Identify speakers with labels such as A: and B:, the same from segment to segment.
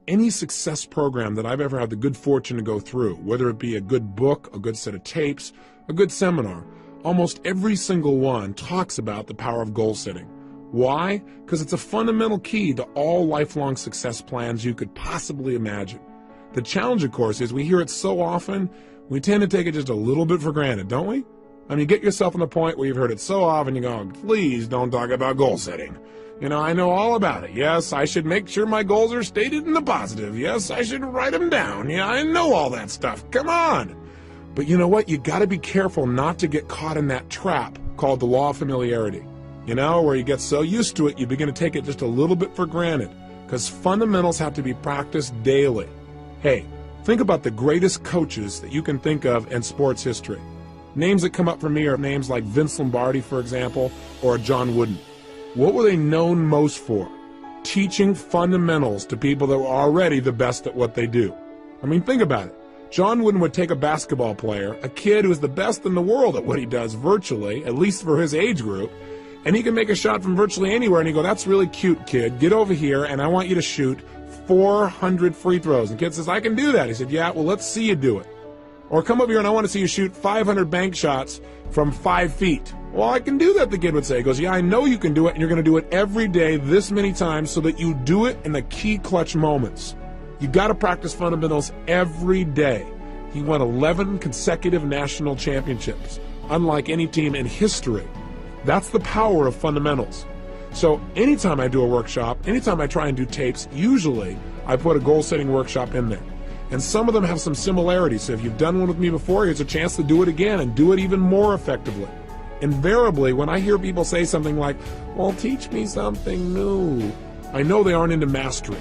A: Any success program that I've ever had the good fortune to go through, whether it be a good book, a good set of tapes, a good seminar, almost every single one talks about the power of goal setting. Why? Because it's a fundamental key to all lifelong success plans you could possibly imagine. The challenge, of course, is we hear it so often, we tend to take it just a little bit for granted, don't we? I mean, get yourself in the point where you've heard it so often, you go, please don't talk about goal setting. I know all about it. Yes, I should make sure my goals are stated in the positive. Yes, I should write them down. Yeah, I know all that stuff. Come on. But you know what? You got to be careful not to get caught in that trap called the law of familiarity. Where you get so used to it, you begin to take it just a little bit for granted, because fundamentals have to be practiced daily. Hey, think about the greatest coaches that you can think of in sports history. Names that come up for me are names like Vince Lombardi, for example, or John Wooden. What were they known most for? Teaching fundamentals to people that were already the best at what they do. I mean, think about it. John Wooden would take a basketball player, a kid who's the best in the world at what he does virtually, at least for his age group, and he can make a shot from virtually anywhere, and he'd go, that's really cute, kid. Get over here, and I want you to shoot 400 free throws. And the kid says, I can do that. He said, yeah, well, let's see you do it. Or come over here and I want to see you shoot 500 bank shots from 5 feet. Well, I can do that, the kid would say. He goes, yeah, I know you can do it, and you're going to do it every day this many times so that you do it in the key clutch moments. You got to practice fundamentals every day. He won 11 consecutive national championships, unlike any team in history. That's the power of fundamentals. So anytime I do a workshop, anytime I try and do tapes, usually I put a goal-setting workshop in there. And some of them have some similarities. So if you've done one with me before, here's a chance to do it again and do it even more effectively. Invariably, when I hear people say something like, well, teach me something new, I know they aren't into mastery.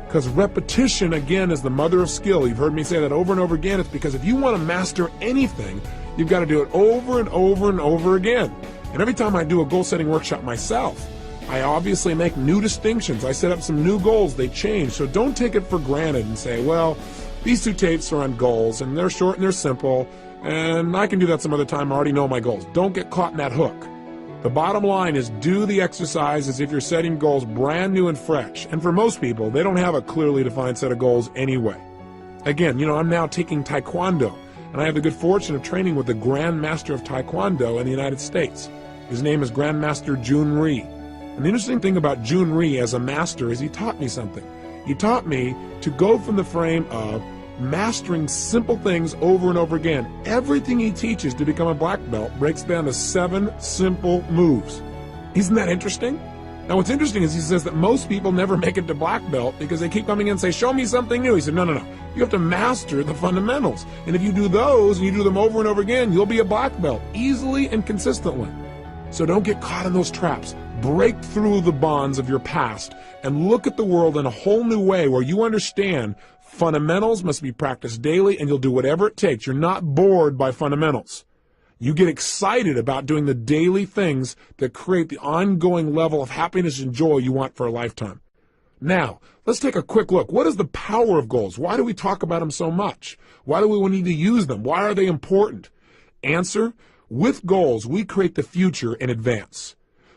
A: Because repetition, again, is the mother of skill. You've heard me say that over and over again. It's because if you want to master anything, you've got to do it over and over and over again. And every time I do a goal-setting workshop myself, I obviously make new distinctions. I set up some new goals. They change. So don't take it for granted and say, well, these 2 tapes are on goals, and they're short and they're simple, and I can do that some other time. I already know my goals. Don't get caught in that hook. The bottom line is do the exercise as if you're setting goals brand new and fresh. And for most people, they don't have a clearly defined set of goals anyway. Again, I'm now taking Taekwondo, and I have the good fortune of training with the Grand Master of Taekwondo in the United States. His name is Grandmaster Jun Rhee. And the interesting thing about Jun Rhee as a master is he taught me something. He taught me to go from the frame of mastering simple things over and over again. Everything he teaches to become a black belt breaks down to 7 simple moves. Isn't that interesting? Now what's interesting is he says that most people never make it to black belt because they keep coming in and say, show me something new. He said, no. You have to master the fundamentals. And if you do those and you do them over and over again, you'll be a black belt easily and consistently. So don't get caught in those traps. Break through the bonds of your past and look at the world in a whole new way where you understand fundamentals must be practiced daily and you'll do whatever it takes. You're not bored by fundamentals. You get excited about doing the daily things that create the ongoing level of happiness and joy you want for a lifetime. Now, let's take a quick look. What is the power of goals? Why do we talk about them so much? Why do we need to use them? Why are they important? Answer, with goals, we create the future in advance.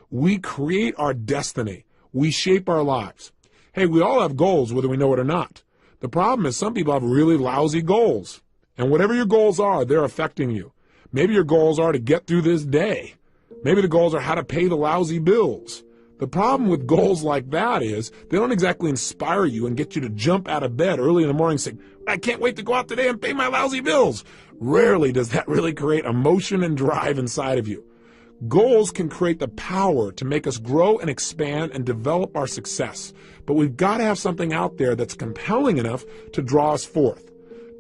A: We create our destiny. We shape our lives. Hey, we all have goals, whether we know it or not. The problem is some people have really lousy goals. And whatever your goals are, they're affecting you. Maybe your goals are to get through this day. Maybe the goals are how to pay the lousy bills. The problem with goals like that is they don't exactly inspire you and get you to jump out of bed early in the morning saying, I can't wait to go out today and pay my lousy bills. Rarely does that really create emotion and drive inside of you. Goals can create the power to make us grow and expand and develop our success. But we've got to have something out there that's compelling enough to draw us forth.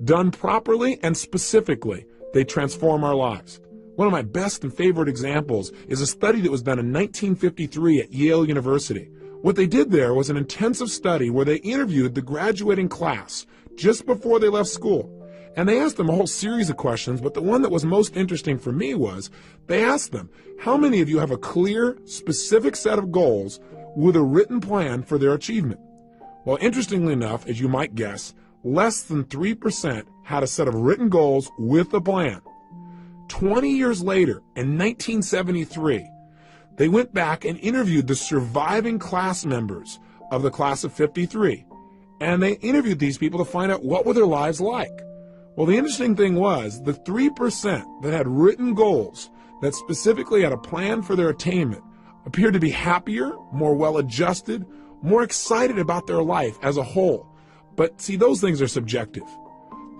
A: Done properly and specifically, they transform our lives. One of my best and favorite examples is a study that was done in 1953 at Yale University. What they did there was an intensive study where they interviewed the graduating class just before they left school. And they asked them a whole series of questions, but the one that was most interesting for me was they asked them, how many of you have a clear, specific set of goals with a written plan for their achievement? Well, interestingly enough, as you might guess, less than 3% had a set of written goals with a plan. 20 years later, in 1973, they went back and interviewed the surviving class members of the class of 53. And they interviewed these people to find out what were their lives like. Well, the interesting thing was the 3% that had written goals that specifically had a plan for their attainment appeared to be happier, more well-adjusted, more excited about their life as a whole. But see, those things are subjective.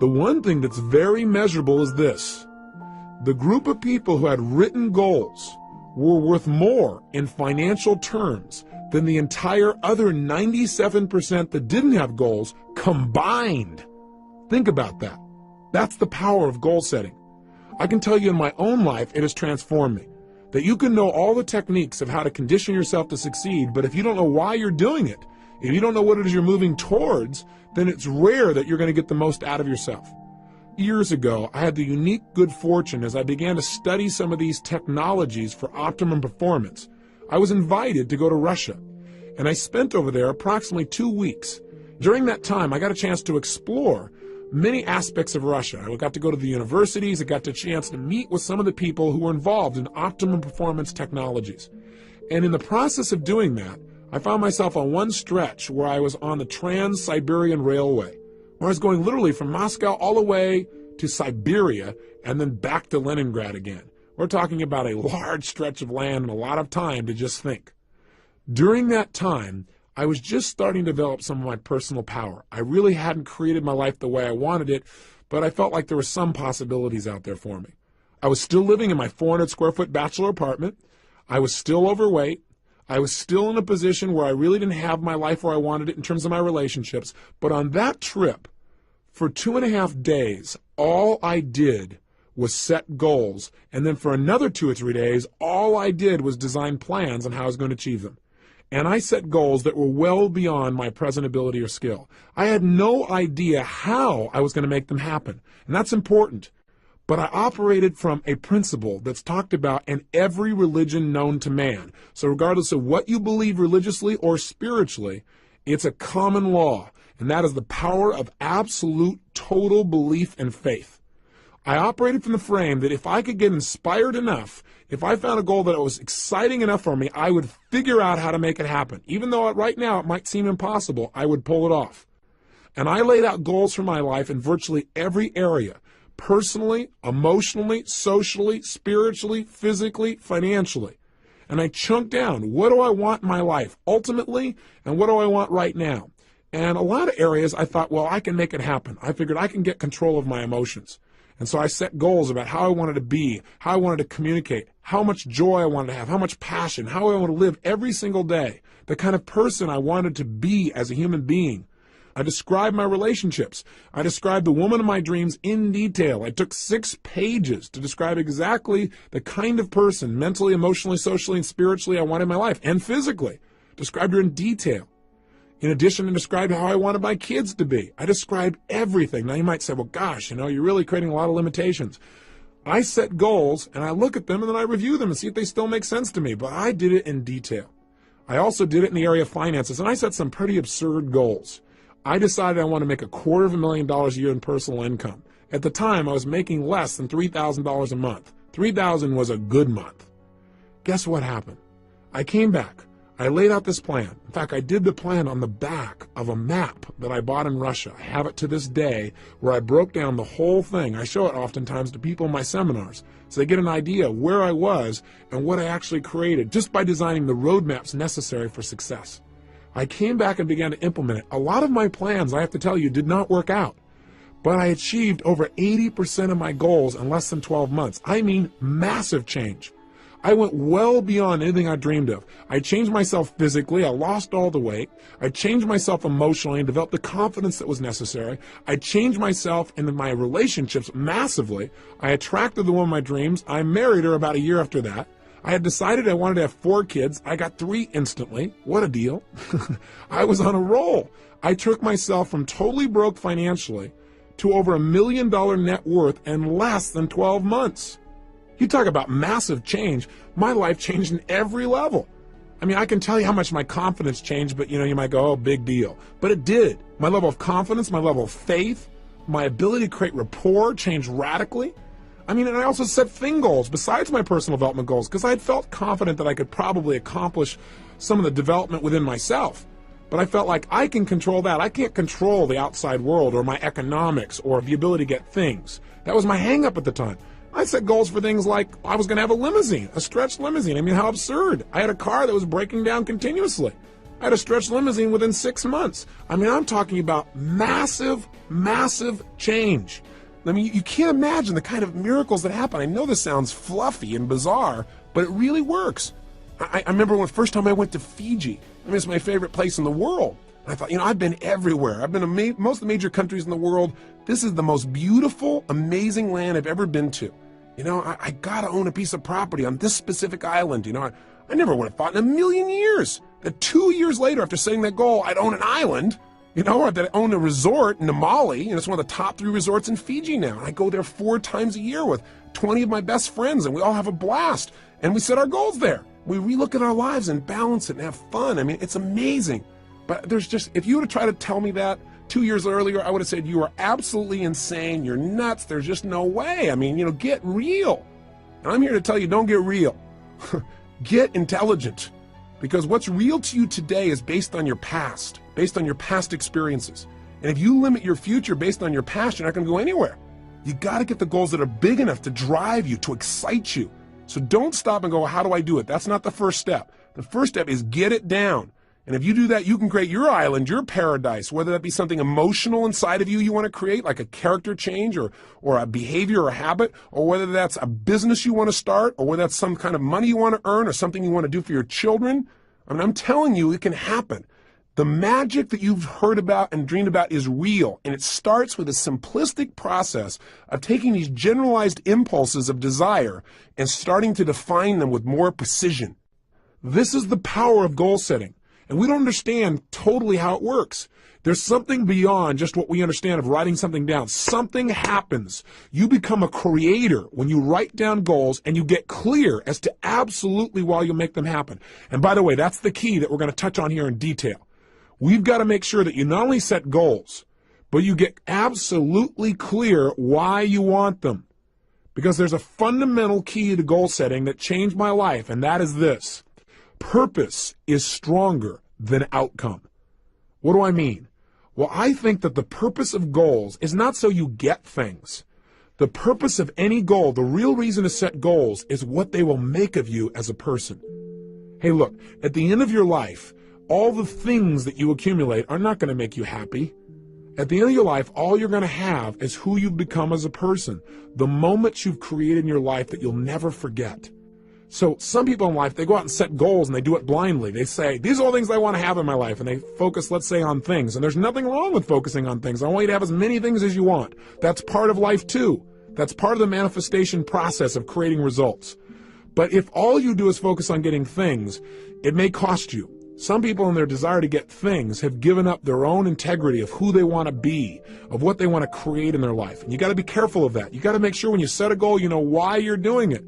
A: The one thing that's very measurable is this. The group of people who had written goals were worth more in financial terms than the entire other 97% that didn't have goals combined. Think about that. That's the power of goal setting. I can tell you in my own life, it has transformed me. That you can know all the techniques of how to condition yourself to succeed, but if you don't know why you're doing it, if you don't know what it is you're moving towards, then it's rare that you're going to get the most out of yourself. Years ago, I had the unique good fortune as I began to study some of these technologies for optimum performance. I was invited to go to Russia, and I spent over there approximately 2 weeks. During that time, I got a chance to explore many aspects of Russia. I got to go to the universities. I got the chance to meet with some of the people who were involved in optimum performance technologies. And in the process of doing that, I found myself on one stretch where I was on the Trans-Siberian Railway, where I was going literally from Moscow all the way to Siberia and then back to Leningrad again. We're talking about a large stretch of land and a lot of time to just think. During that time, I was just starting to develop some of my personal power. I really hadn't created my life the way I wanted it, but I felt like there were some possibilities out there for me. I was still living in my 400 square foot bachelor apartment. I was still overweight. I was still in a position where I really didn't have my life where I wanted it in terms of my relationships. But on that trip, for 2.5 days, all I did was set goals. And then for another 2 or 3 days, all I did was design plans on how I was going to achieve them. And I set goals that were well beyond my present ability or skill. I had no idea how I was going to make them happen. And that's important. But I operated from a principle that's talked about in every religion known to man. So regardless of what you believe religiously or spiritually, it's a common law. And that is the power of absolute total belief and faith. I operated from the frame that if I could get inspired enough, if I found a goal that was exciting enough for me, I would figure out how to make it happen. Even though right now it might seem impossible, I would pull it off. And I laid out goals for my life in virtually every area, personally, emotionally, socially, spiritually, physically, financially. And I chunked down, what do I want in my life ultimately, and what do I want right now? And a lot of areas I thought, well, I can make it happen. I figured I can get control of my emotions. And so I set goals about how I wanted to be, how I wanted to communicate, how much joy I wanted to have, how much passion, how I want to live every single day, the kind of person I wanted to be as a human being. I described my relationships. I described the woman of my dreams in detail. I took 6 pages to describe exactly the kind of person, mentally, emotionally, socially, and spiritually I wanted in my life, and physically. Described her in detail. In addition, I described how I wanted my kids to be. I described everything. Now you might say, well, gosh, you're really creating a lot of limitations. I set goals, and I look at them, and then I review them and see if they still make sense to me. But I did it in detail. I also did it in the area of finances, and I set some pretty absurd goals. I decided I want to make $250,000 a year in personal income. At the time, I was making less than $3,000 a month. $3,000 was a good month. Guess what happened? I came back. I laid out this plan. In fact, I did the plan on the back of a map that I bought in Russia. I have it to this day where I broke down the whole thing. I show it oftentimes to people in my seminars so they get an idea of where I was and what I actually created just by designing the roadmaps necessary for success. I came back and began to implement it. A lot of my plans, I have to tell you, did not work out. But I achieved over 80% of my goals in less than 12 months. I mean, massive change. I went well beyond anything I dreamed of. I changed myself physically. I lost all the weight. I changed myself emotionally and developed the confidence that was necessary. I changed myself in my relationships massively. I attracted the woman of my dreams. I married her about a year after that. I had decided I wanted to have 4 kids. I got 3 instantly. What a deal. I was on a roll. I took myself from totally broke financially to over $1 million net worth in less than 12 months. You talk about massive change. My life changed in every level. I mean, I can tell you how much my confidence changed, but you might go, oh, big deal. But it did. My level of confidence, my level of faith, my ability to create rapport changed radically. I mean, and I also set thing goals besides my personal development goals because I had felt confident that I could probably accomplish some of the development within myself. But I felt like I can control that. I can't control the outside world or my economics or the ability to get things. That was my hang-up at the time. I set goals for things like I was going to have a limousine, a stretched limousine. I mean, how absurd. I had a car that was breaking down continuously. I had a stretched limousine within 6 months. I mean, I'm talking about massive, massive change. I mean, you can't imagine the kind of miracles that happen. I know this sounds fluffy and bizarre, but it really works. I remember when the first time I went to Fiji. I mean, it's my favorite place in the world. I thought, I've been everywhere. I've been to most of the major countries in the world. This is the most beautiful, amazing land I've ever been to. I got to own a piece of property on this specific island. I never would have thought in a million years that 2 years later, after setting that goal, I'd own an island, or that I own a resort in Namali. It's one of the top 3 resorts in Fiji now. And I go there 4 times a year with 20 of my best friends, and we all have a blast. And we set our goals there. We relook at our lives and balance it and have fun. I mean, it's amazing. But if you would have tried to tell me that 2 years earlier, I would have said, you are absolutely insane. You're nuts. There's just no way. I mean, get real. And I'm here to tell you, don't get real. Get intelligent. Because what's real to you today is based on your past experiences. And if you limit your future based on your past, you're not going to go anywhere. You got to get the goals that are big enough to drive you, to excite you. So don't stop and go, how do I do it? That's not the first step. The first step is get it down. And if you do that, you can create your island, your paradise, whether that be something emotional inside of you want to create, like a character change or a behavior or a habit, or whether that's a business you want to start, or whether that's some kind of money you want to earn or something you want to do for your children. I mean, I'm telling you, it can happen. The magic that you've heard about and dreamed about is real, and it starts with a simplistic process of taking these generalized impulses of desire and starting to define them with more precision. This is the power of goal setting, and we don't understand totally how it works. There's something beyond just what we understand of writing something down. Something happens. You become a creator when you write down goals and you get clear as to absolutely why you make them happen. And by the way, that's the key that we're going to touch on here in detail. We've got to make sure that you not only set goals, but you get absolutely clear why you want them. Because there's a fundamental key to goal setting that changed my life, and that is this. Purpose is stronger than outcome. What do I mean? Well, I think that the purpose of goals is not so you get things. The purpose of any goal, the real reason to set goals, is what they will make of you as a person. Hey, look, at the end of your life, all the things that you accumulate are not going to make you happy. At the end of your life, all you're going to have is who you've become as a person, the moments you've created in your life that you'll never forget. So some people in life, they go out and set goals and they do it blindly. They say, these are all things I want to have in my life. And they focus, let's say, on things. And there's nothing wrong with focusing on things. I want you to have as many things as you want. That's part of life too. That's part of the manifestation process of creating results. But if all you do is focus on getting things, it may cost you. Some people in their desire to get things have given up their own integrity of who they want to be, of what they want to create in their life. And you got to be careful of that. You got to make sure when you set a goal, you know why you're doing it.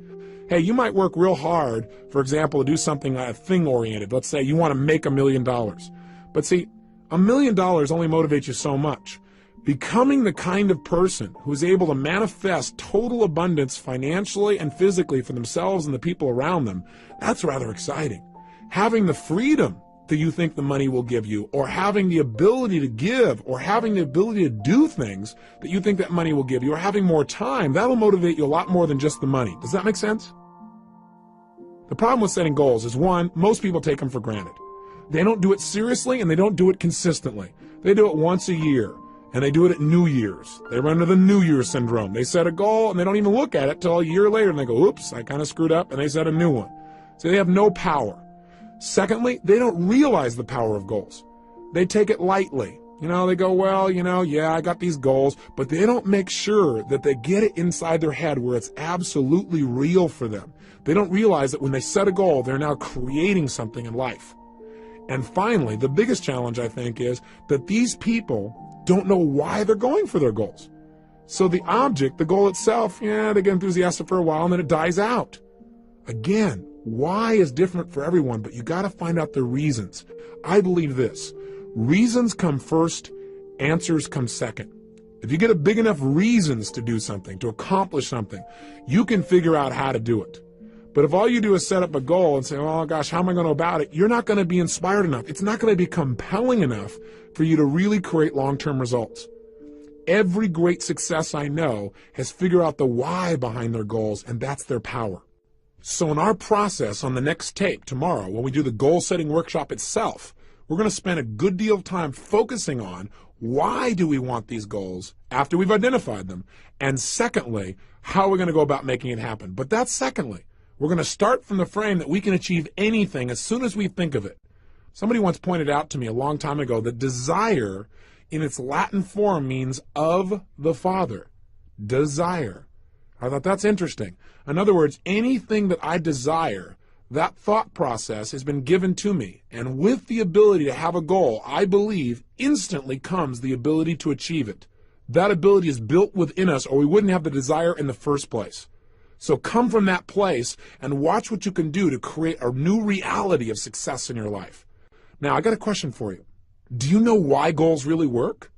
A: Hey, you might work real hard, for example, to do something thing-oriented. Let's say you want to make $1 million. But see, $1 million only motivates you so much. Becoming the kind of person who's able to manifest total abundance financially and physically for themselves and the people around them, that's rather exciting. Having the freedom that you think the money will give you, or having the ability to give, or having the ability to do things that you think that money will give you, or having more time, that'll motivate you a lot more than just the money. Does that make sense? The problem with setting goals is, one, most people take them for granted. They don't do it seriously and they don't do it consistently. They do it once a year, and they do it at New Year's. They run into the New Year syndrome. They set a goal and they don't even look at it till a year later and they go, oops, I kind of screwed up, and they set a new one. So they have no power. Secondly, they don't realize the power of goals. They take it lightly. They go, well, yeah, I got these goals, but they don't make sure that they get it inside their head where it's absolutely real for them. They don't realize that when they set a goal, they're now creating something in life. And finally, the biggest challenge, I think, is that these people don't know why they're going for their goals. So the object, the goal itself, yeah, they get enthusiastic for a while and then it dies out. Again, why is different for everyone, but you got to find out the reasons. I believe this. Reasons come first, answers come second. If you get a big enough reasons to do something, to accomplish something, you can figure out how to do it. But if all you do is set up a goal and say, oh gosh, how am I going to go about it? You're not going to be inspired enough. It's not going to be compelling enough for you to really create long-term results. Every great success I know has figured out the why behind their goals, and that's their power. So in our process on the next tape tomorrow, when we do the goal-setting workshop itself, we're going to spend a good deal of time focusing on why do we want these goals after we've identified them, and secondly, how we're going to go about making it happen. But that's secondly. We're going to start from the frame that we can achieve anything as soon as we think of it. Somebody once pointed out to me a long time ago that desire in its Latin form means of the Father. Desire. I thought that's interesting. In other words, anything that I desire, that thought process has been given to me. And with the ability to have a goal, I believe instantly comes the ability to achieve it. That ability is built within us, or we wouldn't have the desire in the first place. So come from that place and watch what you can do to create a new reality of success in your life. Now, I got a question for you. Do you know why goals really work?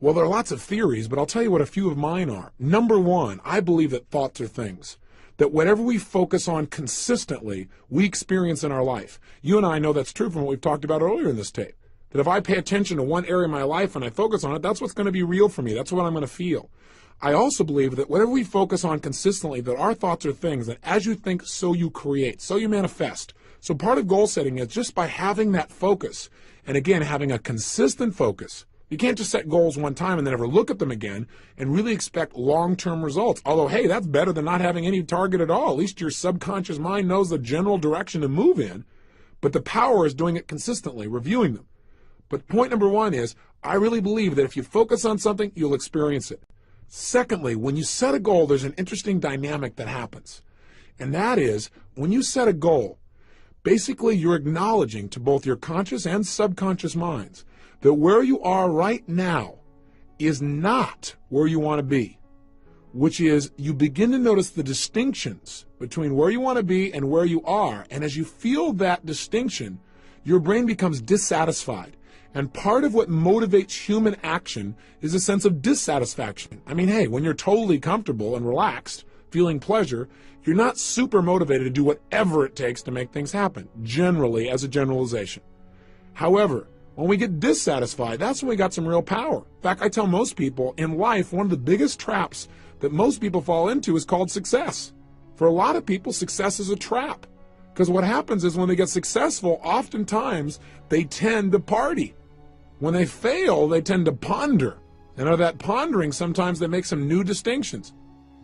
A: Well, there are lots of theories, but I'll tell you what a few of mine are. Number one, I believe that thoughts are things. That whatever we focus on consistently, we experience in our life. You and I know that's true from what we've talked about earlier in this tape. That if I pay attention to one area of my life and I focus on it, that's what's going to be real for me. That's what I'm going to feel. I also believe that whatever we focus on consistently, that our thoughts are things, that as you think, so you create, so you manifest. So part of goal setting is just by having that focus, and again, having a consistent focus. You can't just set goals one time and then never look at them again and really expect long-term results. Although, hey, that's better than not having any target at all. At least your subconscious mind knows the general direction to move in. But the power is doing it consistently, reviewing them. But point number one is, I really believe that if you focus on something, you'll experience it. Secondly, when you set a goal, there's an interesting dynamic that happens. And that is, when you set a goal, basically you're acknowledging to both your conscious and subconscious minds that where you are right now is not where you want to be, which is you begin to notice the distinctions between where you want to be and where you are. And as you feel that distinction, your brain becomes dissatisfied. And part of what motivates human action is a sense of dissatisfaction. I mean, hey, when you're totally comfortable and relaxed, feeling pleasure, you're not super motivated to do whatever it takes to make things happen, generally as a generalization. However, when we get dissatisfied, that's when we got some real power. In fact, I tell most people in life, one of the biggest traps that most people fall into is called success. For a lot of people, success is a trap. Because what happens is when they get successful, oftentimes they tend to party. When they fail, they tend to ponder. And out of that pondering, sometimes they make some new distinctions.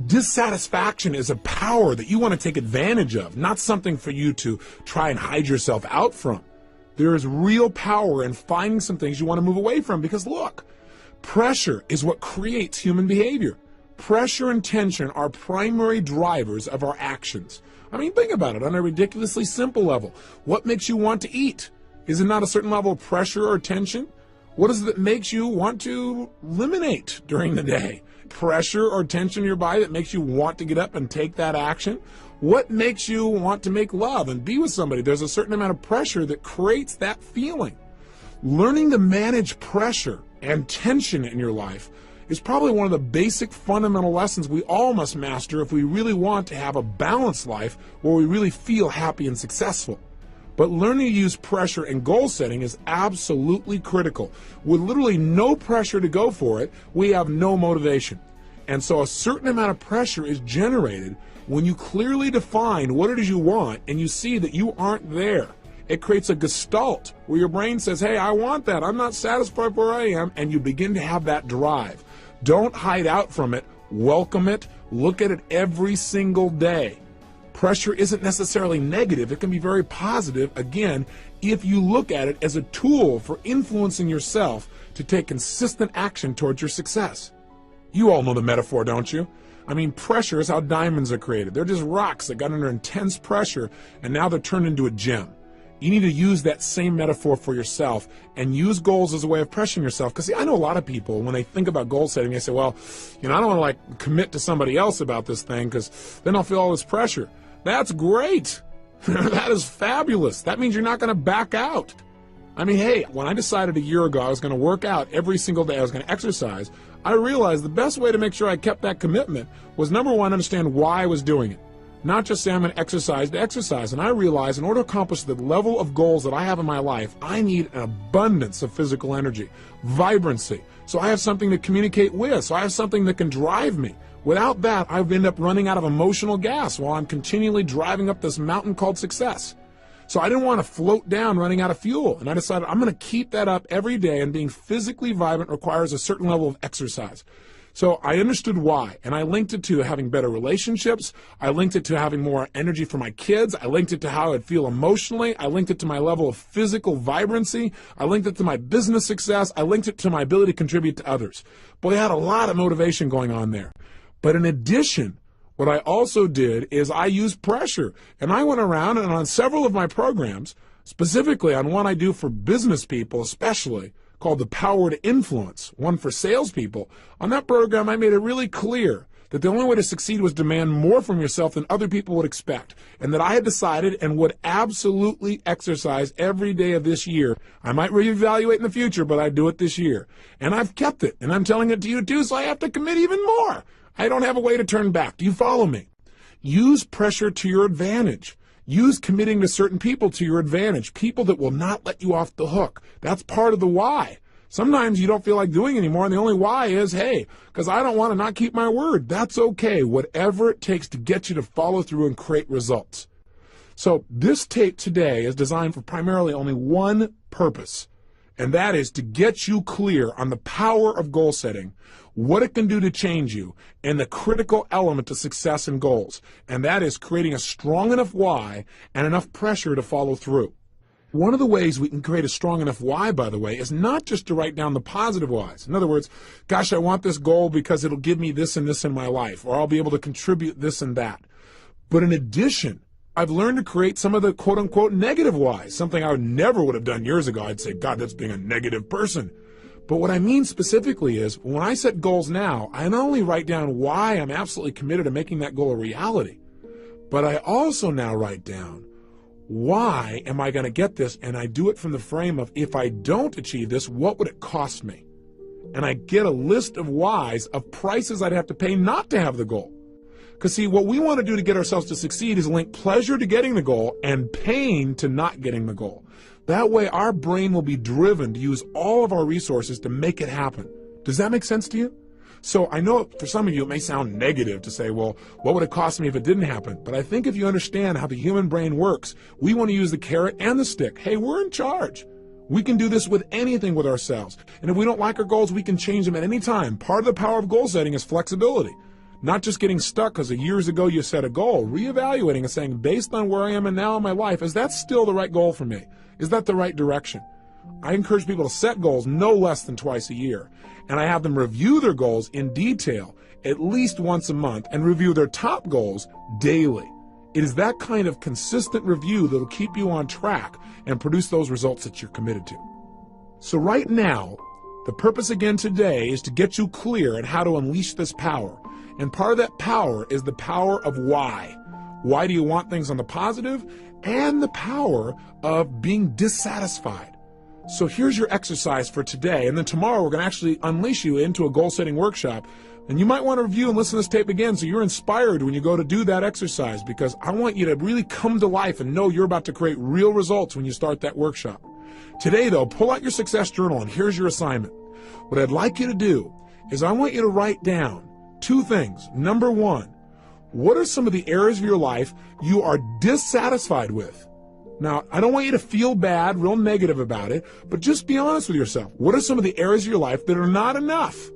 A: Dissatisfaction is a power that you want to take advantage of, not something for you to try and hide yourself out from. There is real power in finding some things you want to move away from because look, pressure is what creates human behavior. Pressure and tension are primary drivers of our actions. I mean, think about it on a ridiculously simple level. What makes you want to eat? Is it not a certain level of pressure or tension? What is it that makes you want to eliminate during the day? Pressure or tension in your body that makes you want to get up and take that action? What makes you want to make love and be with somebody? There's a certain amount of pressure that creates that feeling. Learning to manage pressure and tension in your life is probably one of the basic fundamental lessons we all must master if we really want to have a balanced life where we really feel happy and successful. But learning to use pressure and goal setting is absolutely critical. With literally no pressure to go for it, we have no motivation. And so a certain amount of pressure is generated when you clearly define what it is you want and you see that you aren't there. It creates a gestalt where your brain says, hey, I want that. I'm not satisfied where I am. And you begin to have that drive. Don't hide out from it. Welcome it. Look at it every single day. Pressure isn't necessarily negative. It can be very positive, again, if you look at it as a tool for influencing yourself to take consistent action towards your success. You all know the metaphor, don't you? I mean, pressure is how diamonds are created. They're just rocks that got under intense pressure, and now they're turned into a gem. You need to use that same metaphor for yourself and use goals as a way of pressuring yourself. Because, see, I know a lot of people, when they think about goal setting, they say, well, I don't want to, commit to somebody else about this thing because then I'll feel all this pressure. That's great. That is fabulous. That means you're not going to back out. I mean, hey, when I decided a year ago I was going to work out every single day, I was going to exercise, I realized the best way to make sure I kept that commitment was, number one, understand why I was doing it. not just say I'm going to exercise. And I realize in order to accomplish the level of goals that I have in my life, I need an abundance of physical energy, vibrancy. So I have something to communicate with. So I have something that can drive me. Without that, I end up running out of emotional gas while I'm continually driving up this mountain called success. So I didn't want to float down running out of fuel. And I decided I'm going to keep that up every day, and being physically vibrant requires a certain level of exercise. So I understood why, and I linked it to having better relationships. I linked it to having more energy for my kids. I linked it to how I'd feel emotionally. I linked it to my level of physical vibrancy. I linked it to my business success. I linked it to my ability to contribute to others. Boy, I had a lot of motivation going on there. But in addition, what I also did is I used pressure. And I went around and on several of my programs, specifically on one I do for business people especially, called The Power to Influence, one for salespeople. On that program, I made it really clear that the only way to succeed was demand more from yourself than other people would expect, and that I had decided and would absolutely exercise every day of this year. I might reevaluate in the future, but I'd do it this year. And I've kept it, and I'm telling it to you too, so I have to commit even more. I don't have a way to turn back. Do you follow me? Use pressure to your advantage. Use committing to certain people to your advantage, people that will not let you off the hook. That's part of the why. Sometimes you don't feel like doing anymore, and the only why is, hey, because I don't want to not keep my word. That's okay, whatever it takes to get you to follow through and create results. So this tape today is designed for primarily only one purpose, and that is to get you clear on the power of goal setting, what it can do to change you, and the critical element to success and goals, and that is creating a strong enough why and enough pressure to follow through. One of the ways we can create a strong enough why, by the way, is not just to write down the positive whys. In other words, gosh, I want this goal because it'll give me this and this in my life, or I'll be able to contribute this and that. But in addition, I've learned to create some of the quote-unquote negative whys, something I never would have done years ago. I'd say, God, that's being a negative person. But what I mean specifically is, when I set goals now, I not only write down why I'm absolutely committed to making that goal a reality, but I also now write down, why am I going to get this? And I do it from the frame of, if I don't achieve this, what would it cost me? And I get a list of whys, of prices I'd have to pay not to have the goal. Because see, what we want to do to get ourselves to succeed is link pleasure to getting the goal and pain to not getting the goal. That way our brain will be driven to use all of our resources to make it happen. Does that make sense to you? So I know for some of you it may sound negative to say, well, what would it cost me if it didn't happen? But I think if you understand how the human brain works, we want to use the carrot and the stick. Hey, we're in charge. We can do this with anything with ourselves. And if we don't like our goals, we can change them at any time. Part of the power of goal setting is flexibility. Not just getting stuck because years ago you set a goal, reevaluating and saying, based on where I am and now in my life, is that still the right goal for me? Is that the right direction? I encourage people to set goals no less than twice a year. And I have them review their goals in detail at least once a month and review their top goals daily. It is that kind of consistent review that will keep you on track and produce those results that you're committed to. So right now, the purpose again today is to get you clear on how to unleash this power. And part of that power is the power of why. Why do you want things on the positive? And the power of being dissatisfied. So here's your exercise for today. And then tomorrow we're going to actually unleash you into a goal-setting workshop. And you might want to review and listen to this tape again so you're inspired when you go to do that exercise, because I want you to really come to life and know you're about to create real results when you start that workshop. Today, though, pull out your success journal and here's your assignment. What I'd like you to do is I want you to write down two things. Number one, what are some of the areas of your life you are dissatisfied with? Now, I don't want you to feel bad, real negative about it, but just be honest with yourself. What are some of the areas of your life that are not enough?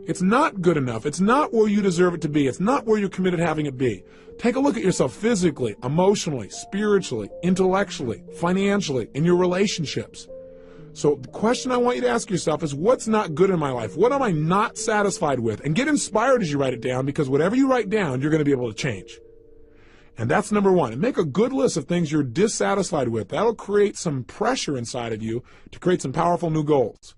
A: It's not good enough. It's not where you deserve it to be. It's not where you're committed to having it be. Take a look at yourself physically, emotionally, spiritually, intellectually, financially, in your relationships. So the question I want you to ask yourself is, what's not good in my life? What am I not satisfied with? And get inspired as you write it down, because whatever you write down, you're going to be able to change. And that's number one. And make a good list of things you're dissatisfied with. That'll create some pressure inside of you to create some powerful new goals.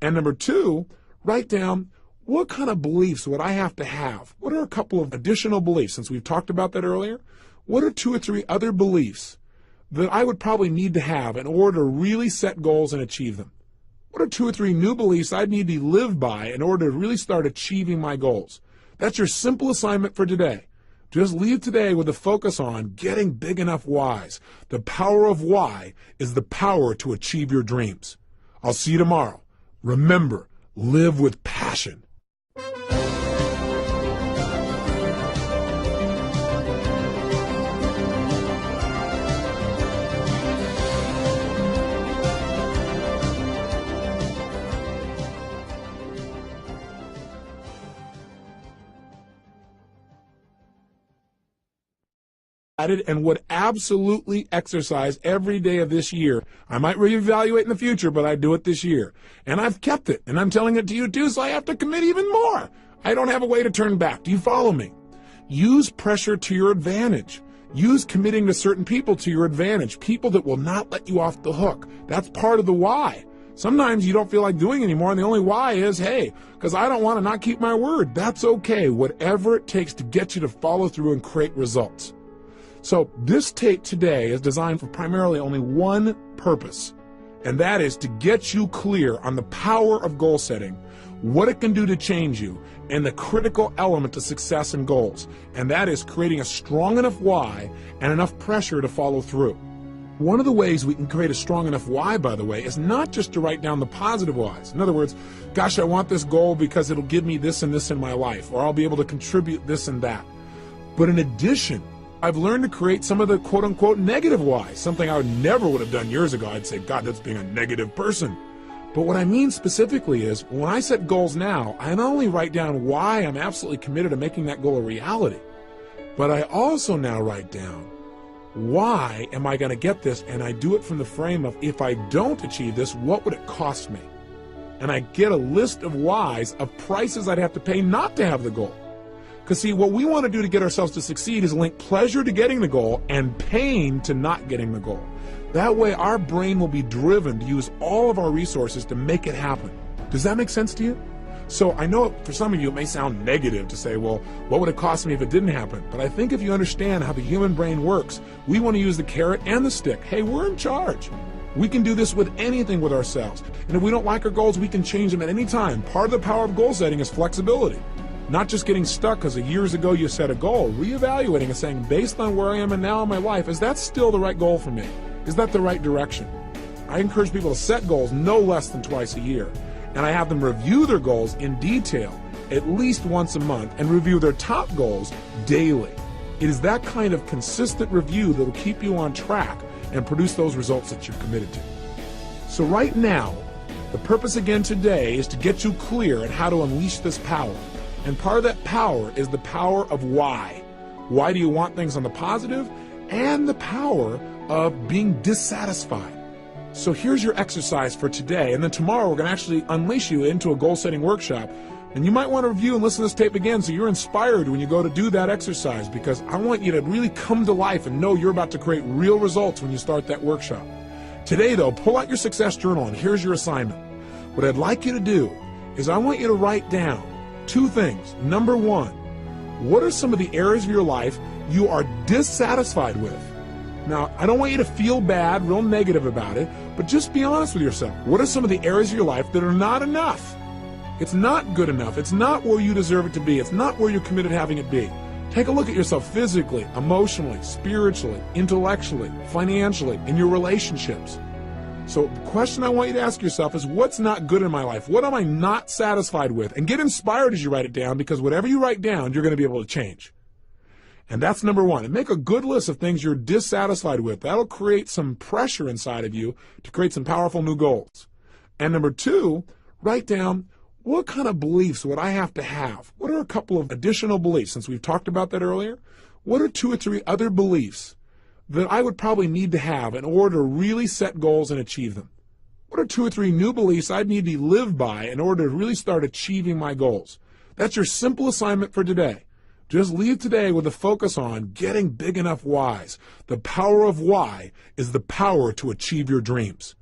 A: And number two, write down, what kind of beliefs would I have to have? What are a couple of additional beliefs, since we've talked about that earlier? What are 2 or 3 other beliefs that I would probably need to have in order to really set goals and achieve them? What are 2 or 3 new beliefs I'd need to live by in order to really start achieving my goals? That's your simple assignment for today. Just leave today with a focus on getting big enough whys. The power of why is the power to achieve your dreams. I'll see you tomorrow. Remember, live with passion. And would absolutely exercise every day of this year. I might reevaluate in the future, but I do it this year. And I've kept it, and I'm telling it to you too, so I have to commit even more. I don't have a way to turn back. Do you follow me? Use pressure to your advantage. Use committing to certain people to your advantage, people that will not let you off the hook. That's part of the why. Sometimes you don't feel like doing anymore, and the only why is, hey, because I don't want to not keep my word. That's okay, whatever it takes to get you to follow through and create results. So this tape today is designed for primarily only one purpose, and that is to get you clear on the power of goal setting, what it can do to change you, and the critical element to success and goals, and that is creating a strong enough why and enough pressure to follow through. One of the ways we can create a strong enough why, by the way, is not just to write down the positive whys. In other words, gosh, I want this goal because it'll give me this and this in my life, or I'll be able to contribute this and that. But in addition, I've learned to create some of the quote-unquote negative whys, something I never would have done years ago. I'd say, God, that's being a negative person. But what I mean specifically is, when I set goals now, I not only write down why I'm absolutely committed to making that goal a reality, but I also now write down, why am I going to get this? And I do it from the frame of, if I don't achieve this, what would it cost me? And I get a list of whys, of prices I'd have to pay not to have the goal. Because see, what we want to do to get ourselves to succeed is link pleasure to getting the goal and pain to not getting the goal. That way our brain will be driven to use all of our resources to make it happen. Does that make sense to you? So I know for some of you it may sound negative to say, well, what would it cost me if it didn't happen? But I think if you understand how the human brain works, we want to use the carrot and the stick. Hey, we're in charge. We can do this with anything with ourselves. And if we don't like our goals, we can change them at any time. Part of the power of goal setting is flexibility. Not just getting stuck because years ago you set a goal, reevaluating and saying, based on where I am and now in my life, is that still the right goal for me? Is that the right direction? I encourage people to set goals no less than twice a year, and I have them review their goals in detail at least once a month and review their top goals daily. It is that kind of consistent review that will keep you on track and produce those results that you're committed to. So right now, the purpose again today is to get you clear on how to unleash this power. And part of that power is the power of why. Why do you want things on the positive? And the power of being dissatisfied. So here's your exercise for today. And then tomorrow we're going to actually unleash you into a goal-setting workshop. And you might want to review and listen to this tape again so you're inspired when you go to do that exercise, because I want you to really come to life and know you're about to create real results when you start that workshop. Today, though, pull out your success journal, and here's your assignment. What I'd like you to do is I want you to write down two things. Number one, what are some of the areas of your life you are dissatisfied with? Now, I don't want you to feel bad, real negative about it, but just be honest with yourself. What are some of the areas of your life that are not enough? It's not good enough. It's not where you deserve it to be. It's not where you're committed to having it be. Take a look at yourself physically, emotionally, spiritually, intellectually, financially, in your relationships. So the question I want you to ask yourself is, what's not good in my life? What am I not satisfied with? And get inspired as you write it down, because whatever you write down, you're going to be able to change. And that's number one. And make a good list of things you're dissatisfied with. That'll create some pressure inside of you to create some powerful new goals. And number two, write down, what kind of beliefs would I have to have? What are a couple of additional beliefs? Since we've talked about that earlier, what are 2 or 3 other beliefs that I would probably need to have in order to really set goals and achieve them? What are 2 or 3 new beliefs I'd need to live by in order to really start achieving my goals? That's your simple assignment for today. Just leave today with a focus on getting big enough whys. The power of why is the power to achieve your dreams.